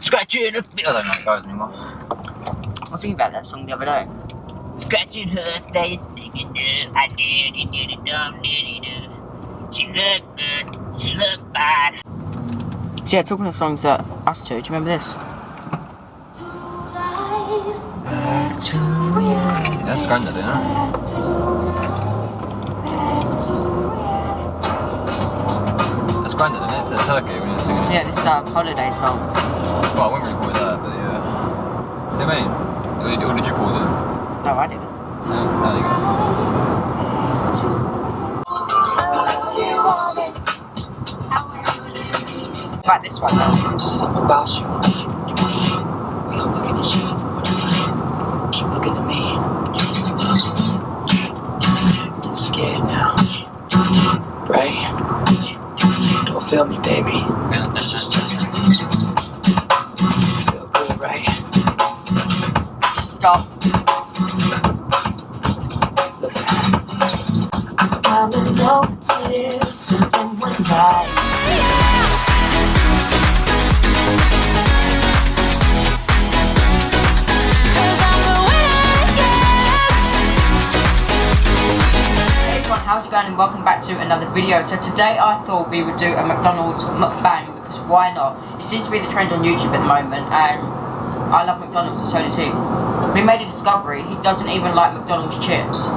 Scratching her face. I don't know how it goes anymore. I was thinking about that song the other day. Scratching her face, singing I did it, dumb, did. She looked good, she looked bad. So yeah, talking of songs that us two, do you remember this? That's Grandad, isn't it? That's Grandad, isn't it? To Turkey when you're singing it. Yeah, this is a holiday song. Well, I wouldn't really call it that, but yeah. See what I mean? Or did you pause it? No, I didn't. No, there you What about this one though? Just something about you. When I'm looking at you, whatever. Keep looking at me. I'm scared now. Right? Don't feel me, baby. It's just feel good, right? Just stop. Listen. I'm in notice something went right. How's it going and welcome back to another video. So today I thought we would do a McDonald's mukbang because why not? It seems to be the trend on YouTube at the moment and I love McDonald's and so does he. We made a discovery, he doesn't even like McDonald's chips.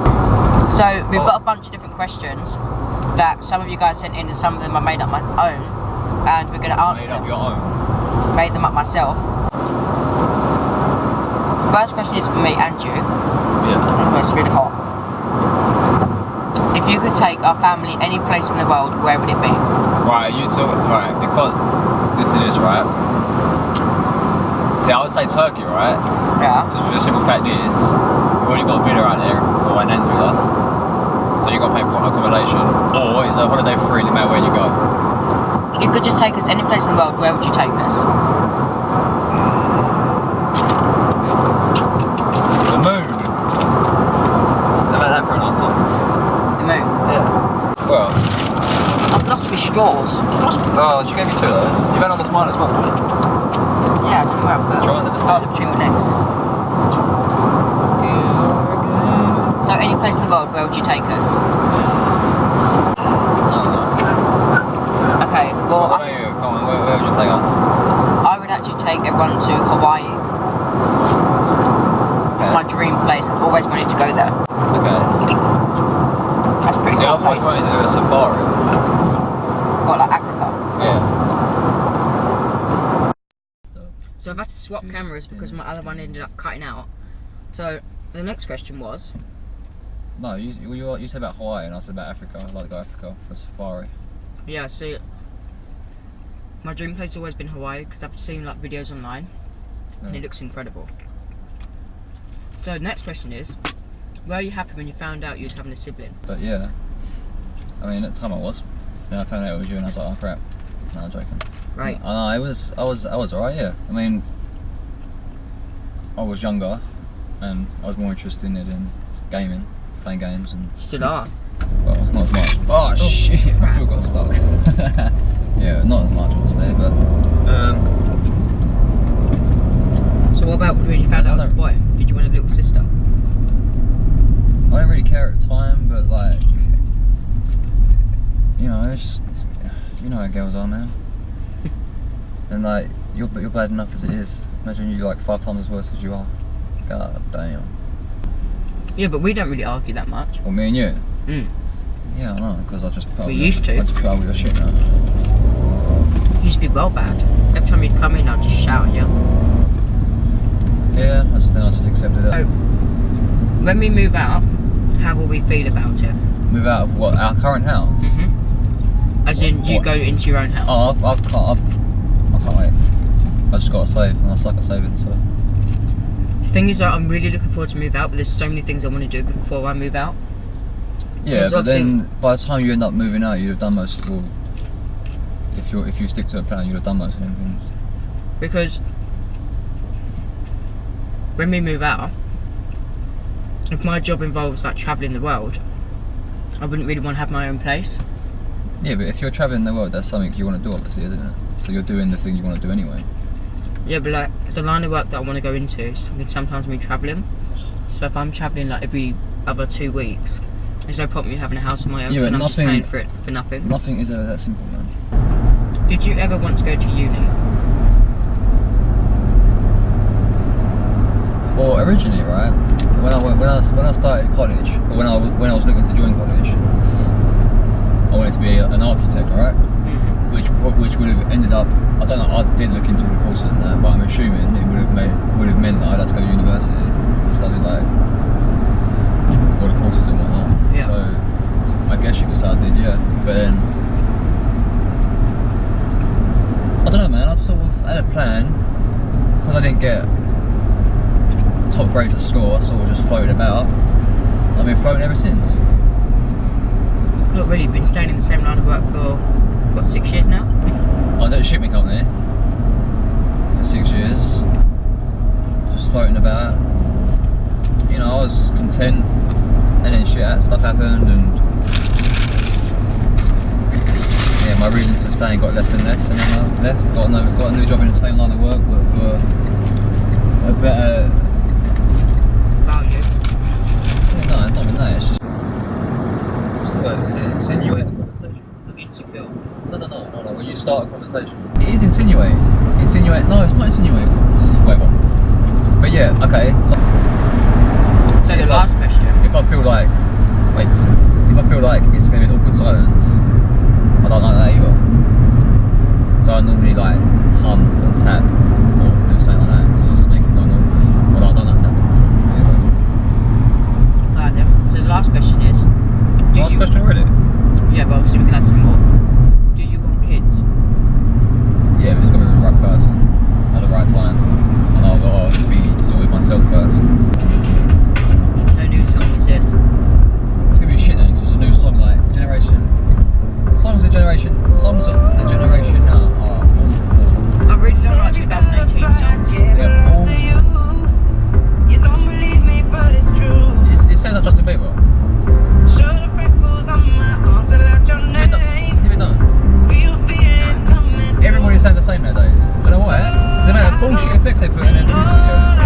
So we've got a bunch of different questions that some of you guys sent in and some of them I made up my own and we're going to answer them. Made up your own? Made them up myself. The first question is for me and you. Yeah. Oh, it's really hot. If you could take our family any place in the world, where would it be? Right, right, because this is right. See, I would say Turkey, right? Yeah. Just for the simple fact is, you've already got a villa out there for an end to that. So you've got to pay accommodation. Or is it holiday free no matter where you go? You could just take us any place in the world, where would you take us? The moon. How about that for an answer? The moon? Yeah. Well. I've lost my straws. Oh, she gave me two though. You went on this mine as well, didn't you? Yeah, I don't know where I put them. Oh, they're between my legs. So any place in the world, where would you take us? I don't know. Okay, well... What about you? Come on, where would you take us? I would actually take everyone to Hawaii. It's my dream place. I've always wanted to go there. Okay. That's pretty See, cool I've always place. wanted to do a safari. What, like Africa? Yeah. So I've had to swap cameras because my other one ended up cutting out. So the next question was... No, you said about Hawaii and I said about Africa. I'd like to go to Africa for safari. Yeah, see, my dream place has always been Hawaii because I've seen like videos online and it looks incredible. So the next question is, were you happy when you found out you was having a sibling? But yeah, I mean at the time I was. Then I found out it was you and I was like, oh crap. No, I'm joking. Right. I was alright, yeah. I mean, I was younger and I was more interested in gaming, playing games and... Still are. Well, not as much. Oh shit, I feel got stuck. Yeah, not as much obviously, but... So what about when you found out I was a boy? Did you want a little sister? I didn't really care at the time, but like... You know, it's just... You know how girls are now. And like, you're bad enough as it is. Imagine you like 5 times as worse as you are. God damn. Yeah, but we don't really argue that much. Well, me and you? Mm. Yeah, I know, because I just put up We with used to. I just put up with your shit now. You used to be well bad. Every time you'd come in, I'd just shout at you. Yeah, I just accepted it. So, when we move out, how will we feel about it? Move out of what? Our current house? Mm-hmm. As in, you go into your own house. Oh, I can't wait. I just got to save, and I suck at saving, so... The thing is that I'm really looking forward to move out, but there's so many things I want to do before I move out. Yeah, but then by the time you end up moving out, you'd have done most of all. If you stick to a plan, you'd have done most of them things. Because when we move out, if my job involves like travelling the world, I wouldn't really want to have my own place. Yeah, but if you're travelling the world, that's something you want to do, obviously, isn't it? So you're doing the thing you want to do anyway. Yeah, but like the line of work that I want to go into can sometimes mean travelling. So if I'm travelling like every other 2 weeks, there's no point in me having a house of my own, Yeah, so but I'm just paying for it for nothing. Nothing is ever that simple, man. Did you ever want to go to uni? Well, originally, right, when I started college, or when I was looking to join college, I wanted to be an architect, right? Mm-hmm. Which would have ended up, I don't know, I did look into all the courses and that, but I'm assuming it would have meant that I'd have to go to university to study like all the courses and whatnot. Yeah. So I guess you could say I did, yeah. But then I don't know, man. I sort of had a plan because I didn't get top grades at school. I sort of just floated about. I've been floating ever since. Not really. Been staying in the same line of work for what, 6 years now? I was at a shipping company for 6 years, just floating about. You know, I was content, and then stuff happened, and yeah, my reasons for staying got less and less, and then I left, got a new job in the same line of work, but for a better Value. No, it's not even that. It's just what's the word? Is it insinuate a conversation? Insecure. No. When you start a conversation, it is insinuate. Insinuate? No, it's not insinuate. Whatever. But yeah, okay. So the last question. If I feel like it's going to be an awkward silence, I don't like that either. So I normally like hum or tap or do something like that to just make it normal. Well, I don't like tapping. Alright then. So the last question is. Last question already? Yeah, but obviously we can add some more. Do you want kids? Yeah, but it's got to be the right person at the right time, and I've got to be sorted myself first. No new song is this. It's gonna be shit then, because it's a new song, like songs of the generation now are awful. I really don't like 2018 songs. They're awful. You don't believe me, but it's true. It sounds like Justin Bieber. Show the freckles on my arms, spell out your name. What's he been done? Real fear is coming. Everybody sounds the same nowadays. I don't know why. The amount of bullshit effects they put in their music videos.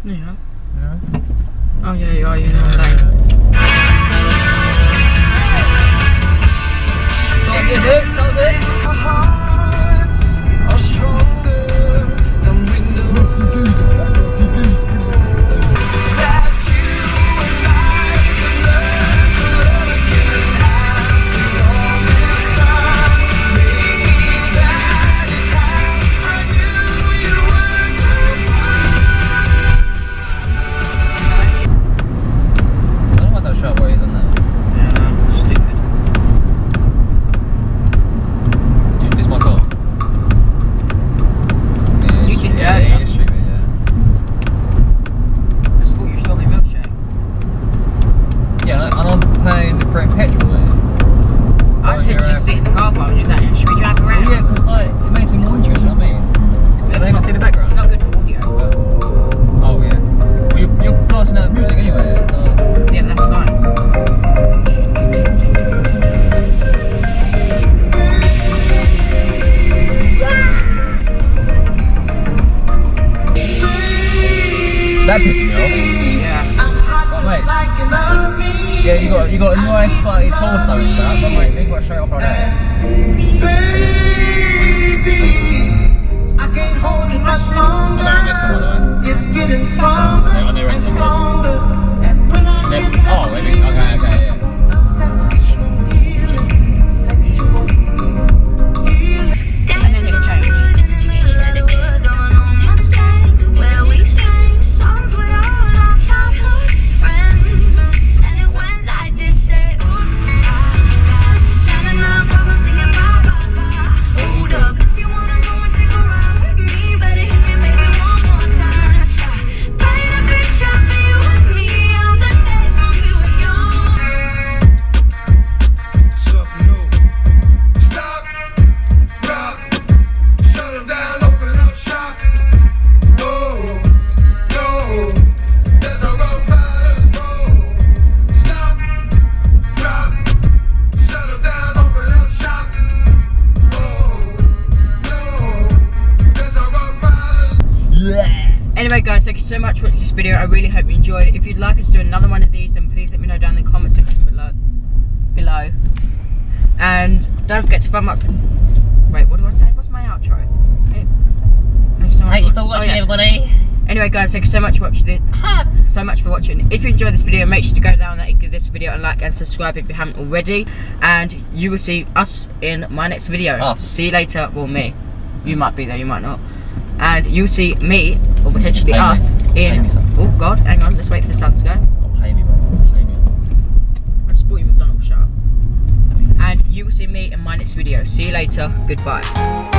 Yeah. Yeah. Oh yeah, you are. You're in the wrong lane. Sounds good, dude. Sounds good. That pissed me off. Yeah. But mate, yeah, you got a nice slightly torso and stuff, but mate, you ain't got to show it off like that. I can't hold it much longer. I don't guess someone though. It's getting stronger Yeah, I never and stronger. And when I get Oh, maybe. Okay, yeah. so much for watching this video. I really hope you enjoyed it. If you'd like us to do another one of these, then please let me know down in the comment section below. And don't forget to thumb up. Wait, what do I say? What's my outro? Thank you for watching, everybody. Anyway, guys, thank you so much for watching. If you enjoyed this video, make sure to go down there and give this video a like and subscribe if you haven't already. And you will see us in my next video. See you later. Well, me. You might be there, you might not. And you'll see me, or potentially us, in... Oh, God, hang on. Let's wait for the sun to go. Pay me, bro. Pay me. I just bought you McDonald's, shut up. And you will see me in my next video. See you later. Goodbye.